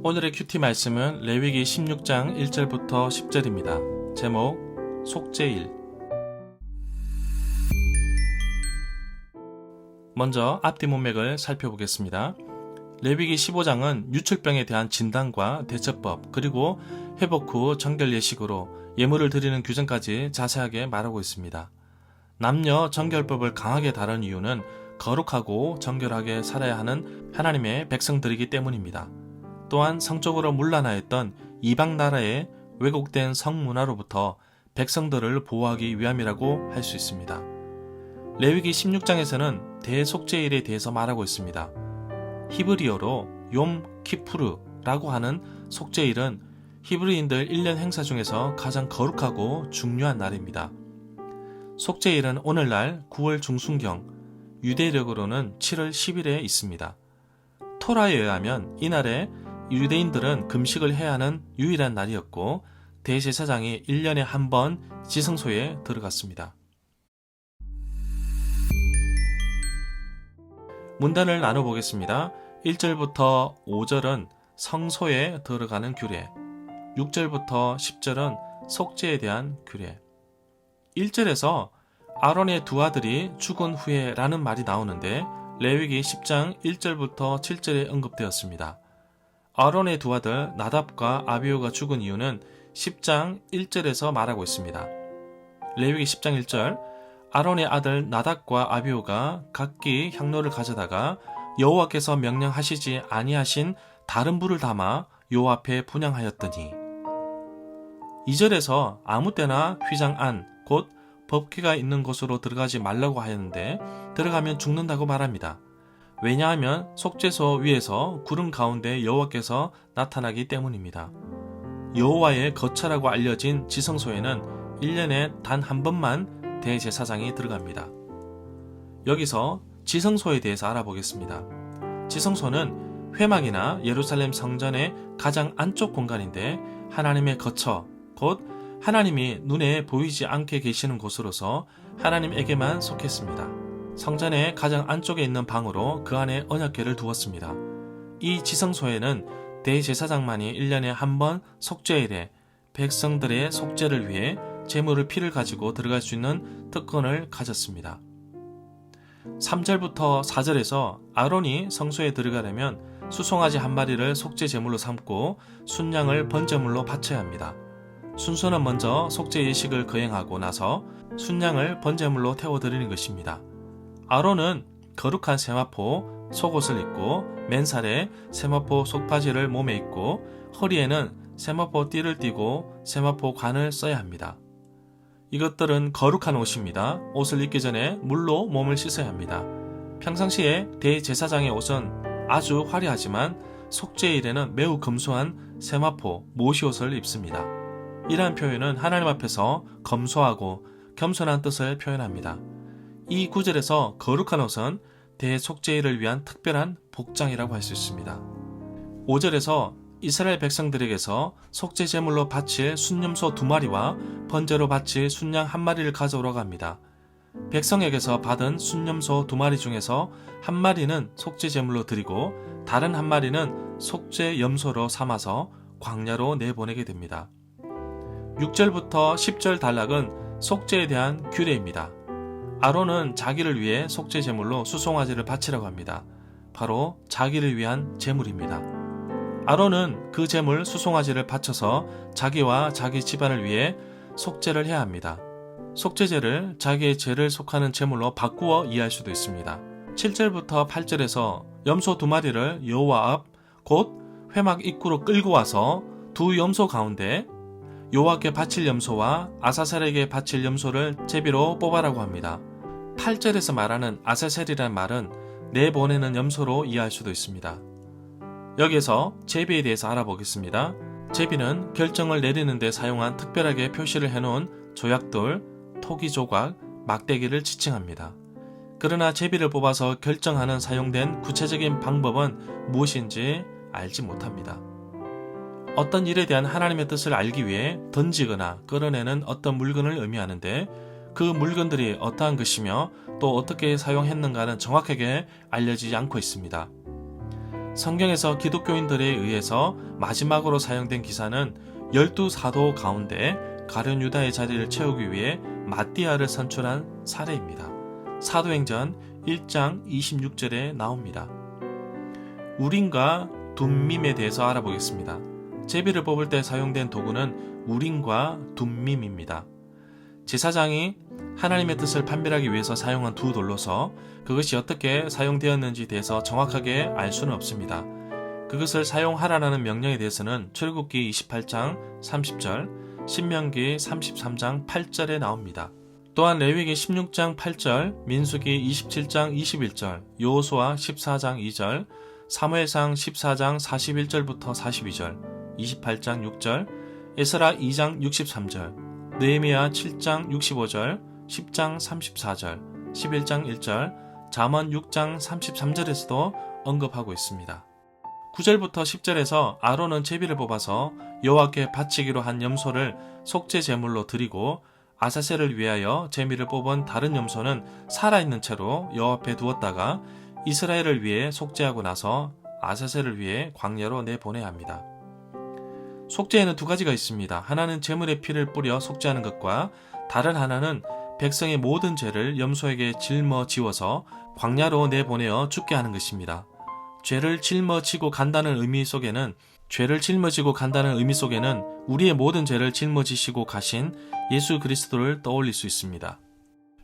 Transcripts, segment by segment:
오늘의 큐티 말씀은 레위기 16장 1절부터 10절입니다. 제목 속죄일. 먼저 앞뒤 문맥을 살펴보겠습니다. 레위기 15장은 유출병에 대한 진단과 대처법 그리고 회복 후 정결 예식으로 예물을 드리는 규정까지 자세하게 말하고 있습니다. 남녀 정결법을 강하게 다룬 이유는 거룩하고 정결하게 살아야 하는 하나님의 백성들이기 때문입니다. 또한 성적으로 문란하였던 이방 나라의 왜곡된 성문화로부터 백성들을 보호하기 위함이라고 할 수 있습니다. 레위기 16장에서는 대속죄일에 대해서 말하고 있습니다. 히브리어로 욤 키푸르라고 하는 속죄일은 히브리인들 1년 행사 중에서 가장 거룩하고 중요한 날입니다. 속죄일은 오늘날 9월 중순경, 유대력으로는 7월 10일에 있습니다. 토라에 의하면 이날에 유대인들은 금식을 해야 하는 유일한 날이었고 대제사장이 1년에 한 번 지성소에 들어갔습니다. 문단을 나눠보겠습니다. 1절부터 5절은 성소에 들어가는 규례, 6절부터 10절은 속죄에 대한 규례. 1절에서 아론의 두 아들이 죽은 후에 라는 말이 나오는데 레위기 10장 1절부터 7절에 언급되었습니다. 아론의 두 아들 나답과 아비후가 죽은 이유는 10장 1절에서 말하고 있습니다. 레위기 10장 1절 아론의 아들 나답과 아비후가 각기 향로를 가져다가 여호와께서 명령하시지 아니하신 다른 불을 담아 여호와 앞에 분향하였더니 2절에서 아무 때나 휘장 안 곧 법궤가 있는 곳으로 들어가지 말라고 하였는데 들어가면 죽는다고 말합니다. 왜냐하면 속죄소 위에서 구름 가운데 여호와께서 나타나기 때문입니다. 여호와의 거처라고 알려진 지성소에는 1년에 단 한 번만 대제사장이 들어갑니다. 여기서 지성소에 대해서 알아보겠습니다. 지성소는 회막이나 예루살렘 성전의 가장 안쪽 공간인데 하나님의 거처, 곧 하나님이 눈에 보이지 않게 계시는 곳으로서 하나님에게만 속했습니다. 성전의 가장 안쪽에 있는 방으로 그 안에 언약궤를 두었습니다. 이 지성소에는 대제사장만이 1년에 한 번 속죄일에 백성들의 속죄를 위해 제물을 피를 가지고 들어갈 수 있는 특권을 가졌습니다. 3절부터 4절에서 아론이 성소에 들어가려면 수송아지 한 마리를 속죄 제물로 삼고 순양을 번제물로 바쳐야 합니다. 순서는 먼저 속죄 예식을 거행하고 나서 순양을 번제물로 태워드리는 것입니다. 아론은 거룩한 세마포 속옷을 입고 맨살에 세마포 속바지를 몸에 입고 허리에는 세마포 띠를 띠고 세마포 관을 써야 합니다. 이것들은 거룩한 옷입니다. 옷을 입기 전에 물로 몸을 씻어야 합니다. 평상시에 대제사장의 옷은 아주 화려하지만 속죄일에는 매우 검소한 세마포 모시옷을 입습니다. 이러한 표현은 하나님 앞에서 검소하고 겸손한 뜻을 표현합니다. 이 구절에서 거룩한 옷은 대속죄일을 위한 특별한 복장이라고 할 수 있습니다. 5절에서 이스라엘 백성들에게서 속죄 제물로 바칠 순념소 2마리와 번제로 바칠 순양 1마리를 가져오라고 합니다. 백성에게서 받은 순념소 2마리 중에서 1마리는 속죄 제물로 드리고 다른 1마리는 속죄 염소로 삼아서 광야로 내보내게 됩니다. 6절부터 10절 단락은 속죄에 대한 규례입니다. 아론은 자기를 위해 속죄 제물로 수송아지를 바치라고 합니다. 바로 자기를 위한 제물입니다. 아론은 그 제물 수송아지를 바쳐서 자기와 자기 집안을 위해 속죄를 해야 합니다. 속죄제를 자기의 죄를 속하는 제물로 바꾸어 이해할 수도 있습니다. 7절부터 8절에서 염소 2마리를 여호와 앞 곧 회막 입구로 끌고 와서 두 염소 가운데 여호와께 바칠 염소와 아사셀에게 바칠 염소를 제비로 뽑아라고 합니다. 8절에서 말하는 아사셀이란 말은 내보내는 염소로 이해할 수도 있습니다. 여기에서 제비에 대해서 알아보겠습니다. 제비는 결정을 내리는 데 사용한 특별하게 표시를 해놓은 조약돌, 토기 조각, 막대기를 지칭합니다. 그러나 제비를 뽑아서 결정하는 사용된 구체적인 방법은 무엇인지 알지 못합니다. 어떤 일에 대한 하나님의 뜻을 알기 위해 던지거나 끌어내는 어떤 물건을 의미하는데 그 물건들이 어떠한 것이며 또 어떻게 사용했는가는 정확하게 알려지지 않고 있습니다. 성경에서 기독교인들에 의해서 마지막으로 사용된 기사는 12사도 가운데 가룟 유다의 자리를 채우기 위해 마띠아를 선출한 사례입니다. 사도행전 1장 26절에 나옵니다. 우림과 둠밈에 대해서 알아보겠습니다. 제비를 뽑을 때 사용된 도구는 우림과 둠밈입니다. 제사장이 하나님의 뜻을 판별하기 위해서 사용한 두 돌로서 그것이 어떻게 사용되었는지에 대해서 정확하게 알 수는 없습니다. 그것을 사용하라는 명령에 대해서는 출애굽기 28장 30절, 신명기 33장 8절에 나옵니다. 또한 레위기 16장 8절, 민수기 27장 21절, 여호수아 14장 2절, 사무엘상 14장 41절부터 42절, 28장 6절, 에스라 2장 63절, 느헤미야 7장 65절, 10장 34절, 11장 1절, 잠언 6장 33절에서도 언급하고 있습니다. 9절부터 10절에서 아론은 제비를 뽑아서 여호와께 바치기로 한 염소를 속죄 제물로 드리고 아사셀을 위하여 제비를 뽑은 다른 염소는 살아있는 채로 여호와 앞에 두었다가 이스라엘을 위해 속죄하고 나서 아사셀을 위해 광야로 내보내야 합니다. 속죄에는 두 가지가 있습니다. 하나는 제물의 피를 뿌려 속죄하는 것과 다른 하나는 백성의 모든 죄를 염소에게 짊어지워서 광야로 내보내어 죽게 하는 것입니다. 죄를 짊어지고 간다는 의미 속에는 우리의 모든 죄를 짊어지시고 가신 예수 그리스도를 떠올릴 수 있습니다.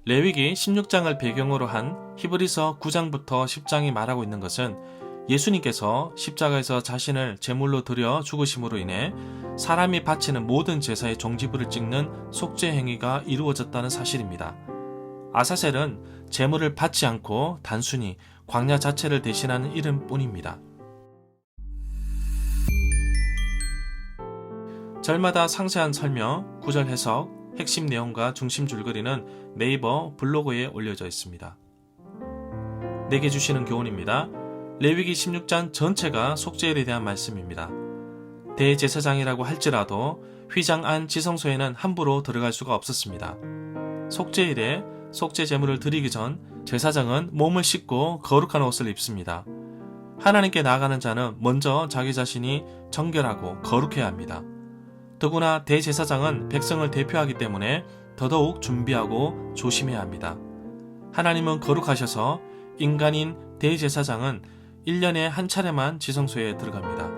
레위기 16장을 배경으로 한 히브리서 9장부터 10장이 말하고 있는 것은 예수님께서 십자가에서 자신을 제물로 드려 죽으심으로 인해 사람이 바치는 모든 제사의 종지부를 찍는 속죄 행위가 이루어졌다는 사실입니다. 아사셀은 제물을 받지 않고 단순히 광야 자체를 대신하는 이름뿐입니다. 절마다 상세한 설명, 구절 해석, 핵심 내용과 중심 줄거리는 네이버 블로그에 올려져 있습니다. 내게 주시는 교훈입니다. 레위기 16장 전체가 속죄일에 대한 말씀입니다. 대제사장이라고 할지라도 휘장 안 지성소에는 함부로 들어갈 수가 없었습니다. 속죄일에 속죄 제물을 드리기 전 제사장은 몸을 씻고 거룩한 옷을 입습니다. 하나님께 나아가는 자는 먼저 자기 자신이 정결하고 거룩해야 합니다. 더구나 대제사장은 백성을 대표하기 때문에 더더욱 준비하고 조심해야 합니다. 하나님은 거룩하셔서 인간인 대제사장은 1년에 한 차례만 지성소에 들어갑니다.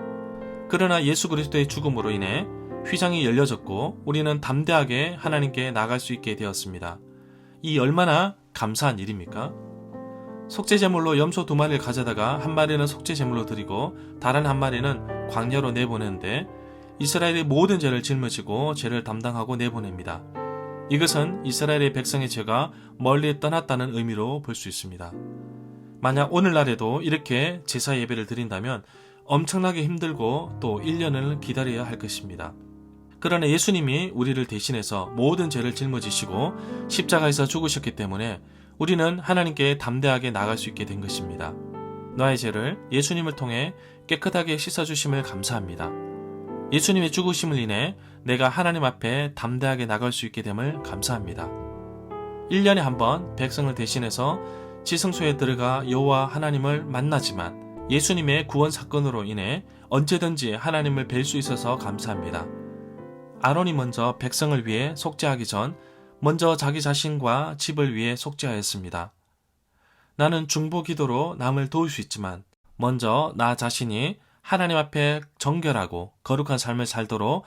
그러나 예수 그리스도의 죽음으로 인해 휘장이 열려졌고 우리는 담대하게 하나님께 나갈 수 있게 되었습니다. 이 얼마나 감사한 일입니까? 속죄제물로 염소 2마리를 가져다가 한 마리는 속죄제물로 드리고 다른 한 마리는 광야로 내보내는데 이스라엘의 모든 죄를 짊어지고 죄를 담당하고 내보냅니다. 이것은 이스라엘의 백성의 죄가 멀리 떠났다는 의미로 볼 수 있습니다. 만약 오늘날에도 이렇게 제사 예배를 드린다면 엄청나게 힘들고 또 1년을 기다려야 할 것입니다. 그러나 예수님이 우리를 대신해서 모든 죄를 짊어지시고 십자가에서 죽으셨기 때문에 우리는 하나님께 담대하게 나갈 수 있게 된 것입니다. 나의 죄를 예수님을 통해 깨끗하게 씻어주심을 감사합니다. 예수님의 죽으심을 인해 내가 하나님 앞에 담대하게 나갈 수 있게 됨을 감사합니다. 1년에 한 번 백성을 대신해서 지성소에 들어가 여호와 하나님을 만나지만 예수님의 구원 사건으로 인해 언제든지 하나님을 뵐 수 있어서 감사합니다. 아론이 먼저 백성을 위해 속죄하기 전 먼저 자기 자신과 집을 위해 속죄하였습니다. 나는 중보 기도로 남을 도울 수 있지만 먼저 나 자신이 하나님 앞에 정결하고 거룩한 삶을 살도록